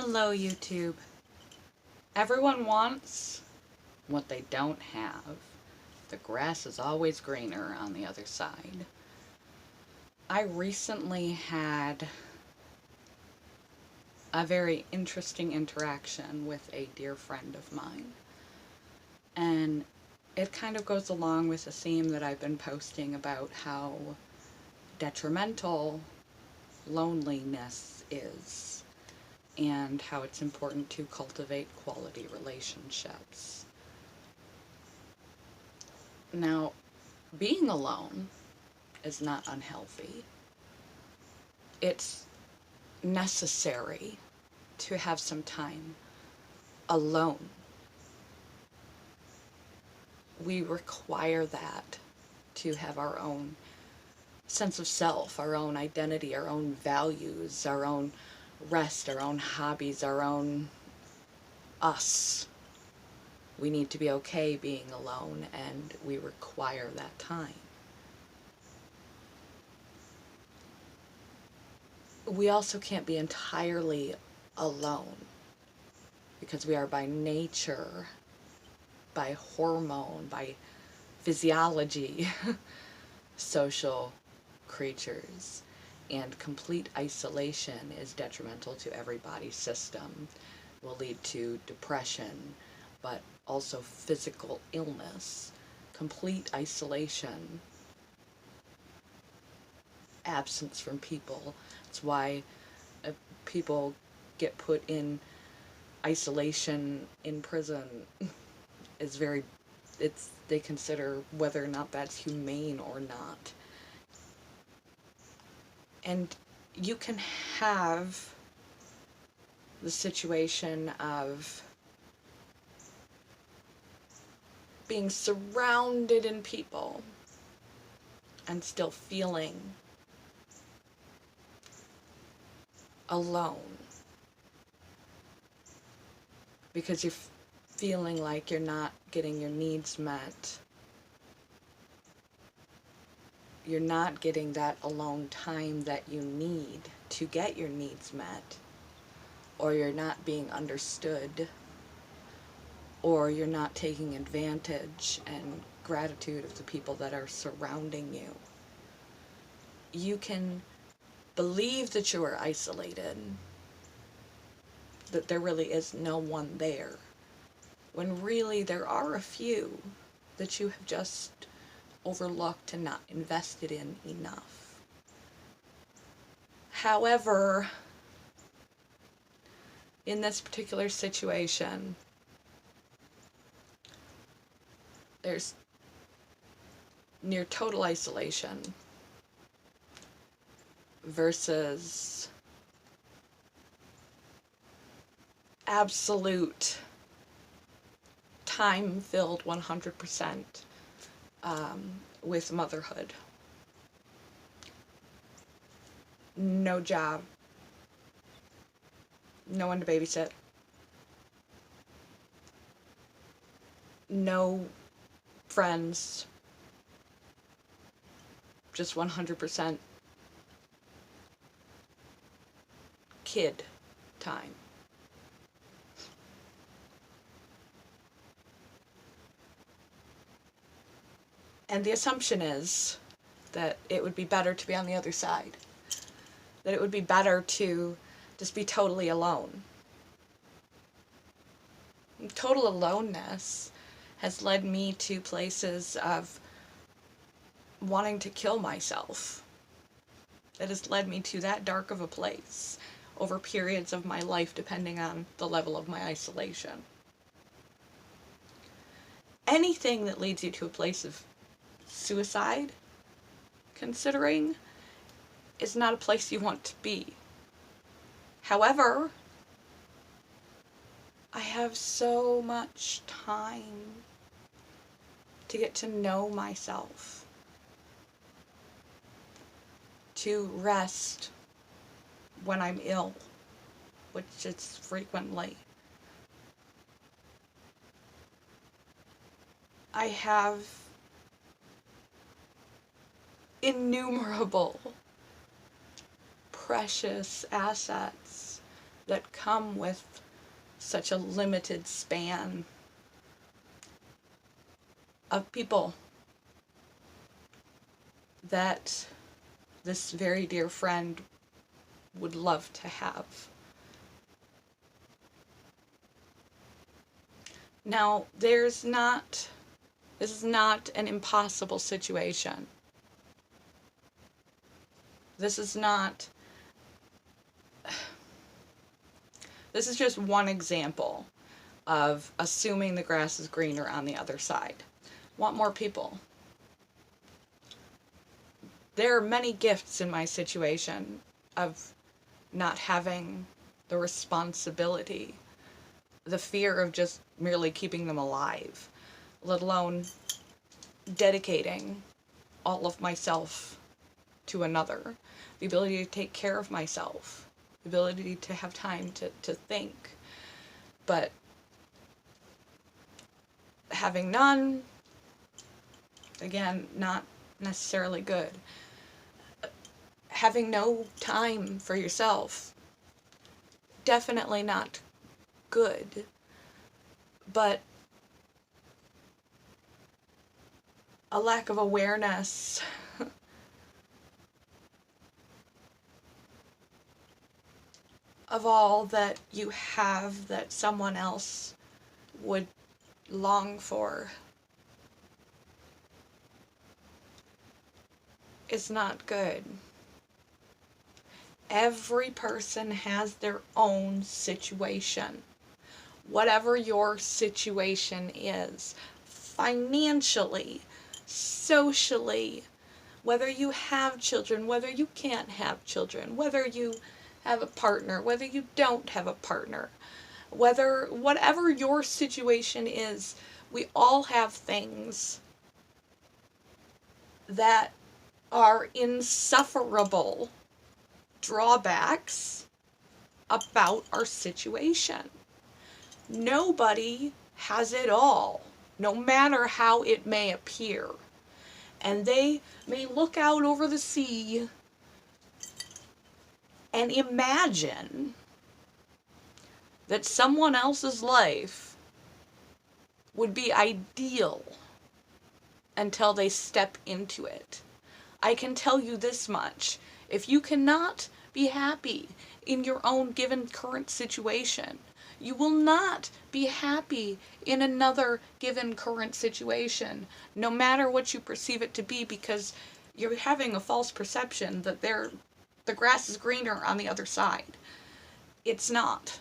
Hello, YouTube. Everyone wants what they don't have. The grass is always greener on the other side. I recently had a very interesting interaction with a dear friend of mine. And it kind of goes along with the theme that I've been posting about how detrimental loneliness is, and how it's important to cultivate quality relationships. Now, being alone is not unhealthy. It's necessary to have some time alone. We require that to have our own sense of self, our own identity, our own values, our own rest, our own hobbies, our own us. We need to be okay being alone, and we require that time. We also can't be entirely alone, because we are by nature, by hormone, by physiology, social creatures. And complete isolation is detrimental to every body system, will lead to depression, but also physical illness. Complete isolation, absence from people. That's why people get put in isolation in prison. They consider whether or not that's humane or not. And you can have the situation of being surrounded in people and still feeling alone, because you're feeling like you're not getting your needs met. You're not getting that alone time that you need to get your needs met, or you're not being understood, or you're not taking advantage and gratitude of the people that are surrounding you. You can believe that you are isolated, that there really is no one there, when really there are a few that you have just overlooked and not invested in enough. However, in this particular situation, there's near total isolation versus absolute time-filled 100% with motherhood. No job, no one to babysit, no friends, just 100% kid time. And the assumption is that it would be better to be on the other side. That it would be better to just be totally alone. Total aloneness has led me to places of wanting to kill myself. That has led me to that dark of a place over periods of my life, depending on the level of my isolation. Anything that leads you to a place of suicide, considering, is not a place you want to be. However, I have so much time to get to know myself, to rest when I'm ill, which is frequently. I have innumerable precious assets that come with such a limited span of people that this very dear friend would love to have. Now, this is not an impossible situation. This is just one example of assuming the grass is greener on the other side. Want more people? There are many gifts in my situation of not having the responsibility, the fear of just merely keeping them alive, let alone dedicating all of myself to another, the ability to take care of myself, the ability to have time to think. But having none, again, not necessarily good. Having no time for yourself, definitely not good. But a lack of awareness of all that you have that someone else would long for is not good. Every person has their own situation. Whatever your situation is, financially, socially, whether you have children, whether you can't have children, whether you have a partner, whether you don't have a partner, whatever your situation is, we all have things that are insufferable drawbacks about our situation. Nobody has it all, no matter how it may appear. And they may look out over the sea and imagine that someone else's life would be ideal until they step into it. I can tell you this much. If you cannot be happy in your own given current situation, you will not be happy in another given current situation, no matter what you perceive it to be, because you're having a false perception that the grass is greener on the other side. It's not.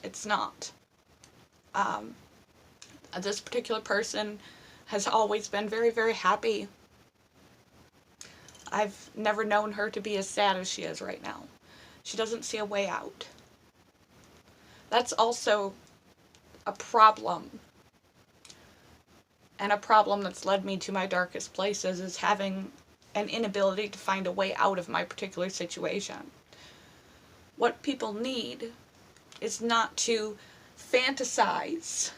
It's not. This particular person has always been very, very happy. I've never known her to be as sad as she is right now. She doesn't see a way out. That's also a problem. And a problem that's led me to my darkest places is having an inability to find a way out of my particular situation. What people need is not to fantasize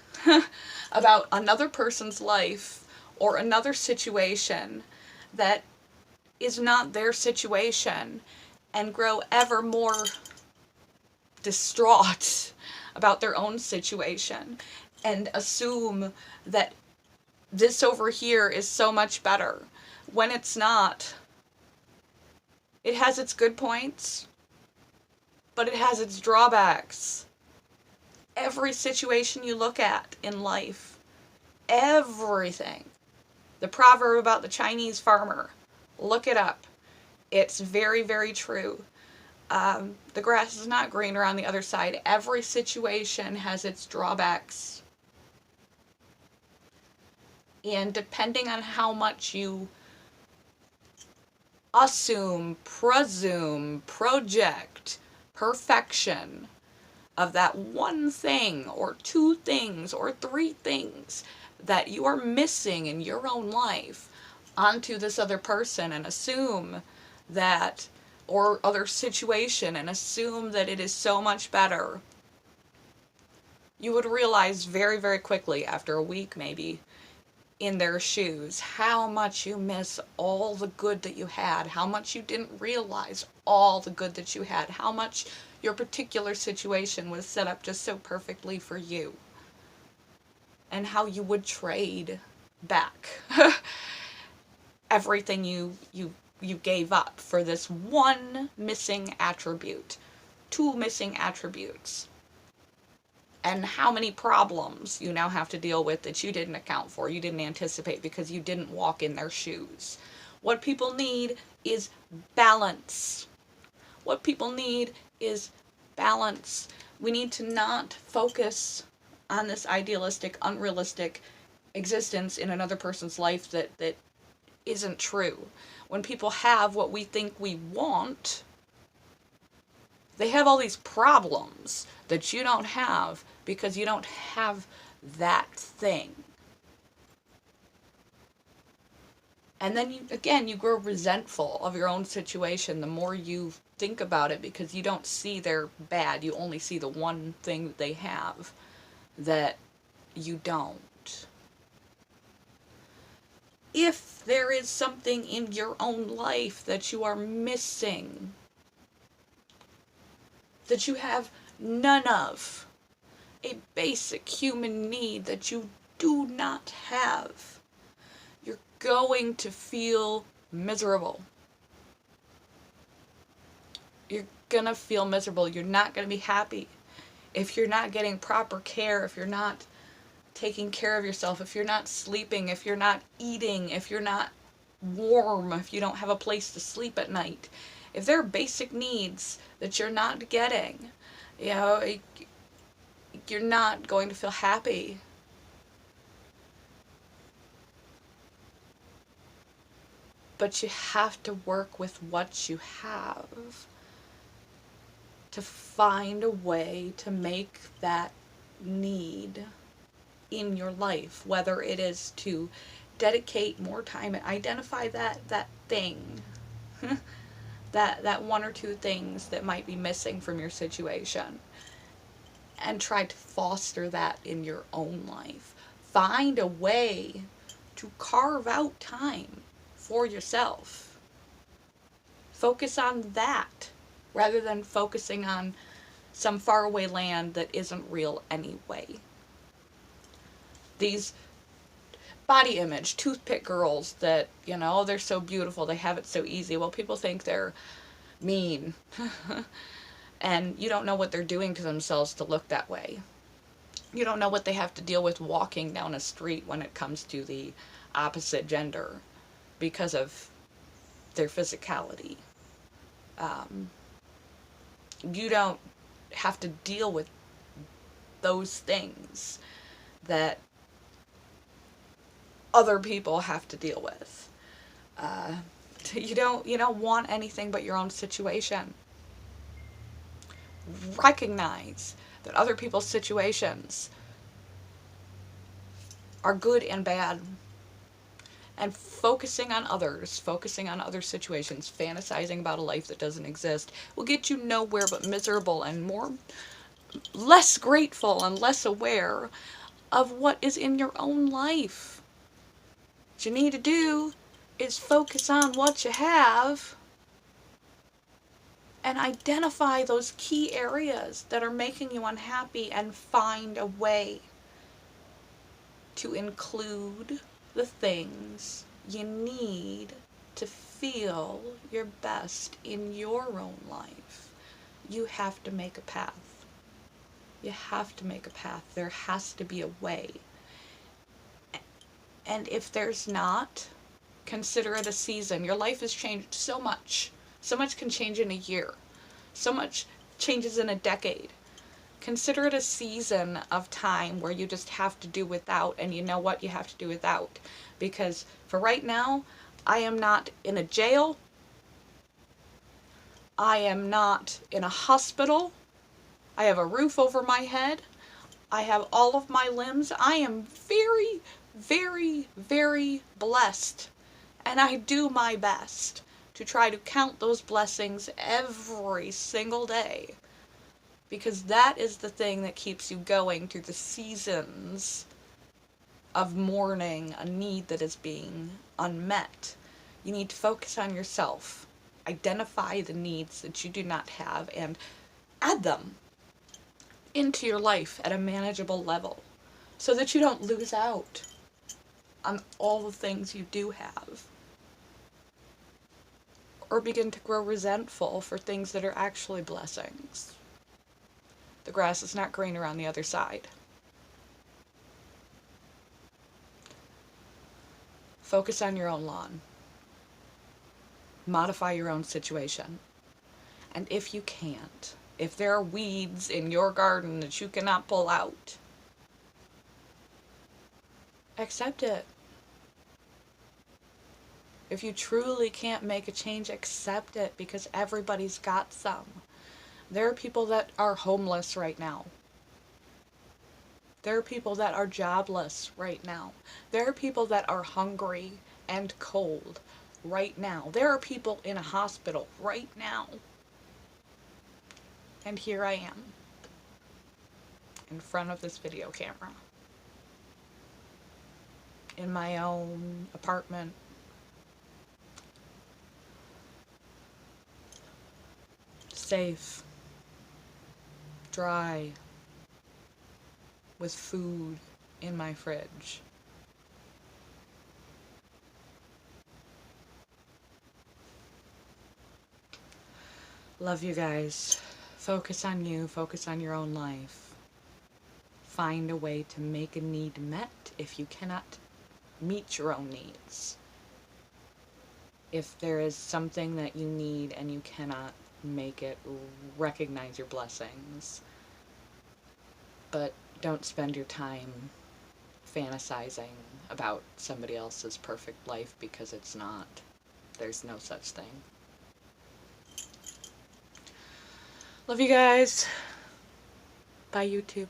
about another person's life or another situation that is not their situation and grow ever more distraught about their own situation and assume that this over here is so much better when it's not. It has its good points, but it has its drawbacks. Every situation you look at in life, everything. The proverb about the Chinese farmer, look it up. It's very, very true. The grass is not greener on the other side. Every situation has its drawbacks. And depending on how much you assume, presume, project perfection of that one thing or two things or three things that you are missing in your own life onto this other person and assume that, or other situation, and assume that it is so much better, you would realize very, very quickly, after a week maybe, in their shoes, how much you miss all the good that you had, how much you didn't realize all the good that you had, how much your particular situation was set up just so perfectly for you, and how you would trade back everything you gave up for this one missing attribute, two missing attributes, and how many problems you now have to deal with that you didn't account for, you didn't anticipate because you didn't walk in their shoes. What people need is balance. What people need is balance. We need to not focus on this idealistic, unrealistic existence in another person's life that isn't true. When people have what we think we want, they have all these problems that you don't have because you don't have that thing. And then you grow resentful of your own situation the more you think about it, because you don't see their bad. You only see the one thing that they have that you don't. If there is something in your own life that you are missing, that you have none of, a basic human need that you do not have, you're going to feel miserable. You're gonna feel miserable. You're not gonna be happy. If you're not getting proper care, if you're not taking care of yourself, if you're not sleeping, if you're not eating, if you're not warm, if you don't have a place to sleep at night, if there are basic needs that you're not getting, you're not going to feel happy. But you have to work with what you have to find a way to make that need in your life, whether it is to dedicate more time and identify that thing, that one or two things that might be missing from your situation, and try to foster that in your own life. Find a way to carve out time for yourself. Focus on that rather than focusing on some faraway land that isn't real anyway. These body image, toothpick girls that, they're so beautiful, they have it so easy. Well, people think they're mean. And you don't know what they're doing to themselves to look that way. You don't know what they have to deal with walking down a street when it comes to the opposite gender because of their physicality. You don't have to deal with those things that other people have to deal with. You don't want anything but your own situation. Recognize that other people's situations are good and bad. And focusing on others, focusing on other situations, fantasizing about a life that doesn't exist will get you nowhere but miserable and less grateful and less aware of what is in your own life. What you need to do is focus on what you have and identify those key areas that are making you unhappy and find a way to include the things you need to feel your best in your own life. You have to make a path. You have to make a path. There has to be a way. And if there's not, consider it a season. Your life has changed so much. So much can change in a year. So much changes in a decade. Consider it a season of time where you just have to do without, and you know what you have to do without. Because for right now, I am not in a jail. I am not in a hospital. I have a roof over my head. I have all of my limbs. I am very, very, very blessed. And I do my best to try to count those blessings every single day. Because that is the thing that keeps you going through the seasons of mourning a need that is being unmet. You need to focus on yourself. Identify the needs that you do not have and add them into your life at a manageable level so that you don't lose out on all the things you do have, or begin to grow resentful for things that are actually blessings. The grass is not greener on the other side. Focus on your own lawn. Modify your own situation. And if you can't, if there are weeds in your garden that you cannot pull out, accept it. If you truly can't make a change, accept it, because everybody's got some. There are people that are homeless right now. There are people that are jobless right now. There are people that are hungry and cold right now. There are people in a hospital right now. And here I am, in front of this video camera, in my own apartment, safe, dry, with food in my fridge. Love you guys. Focus on you. Focus on your own life. Find a way to make a need met if you cannot meet your own needs. If there is something that you need and you cannot make it, recognize your blessings. But don't spend your time fantasizing about somebody else's perfect life, because it's not. There's no such thing. Love you guys. Bye, YouTube.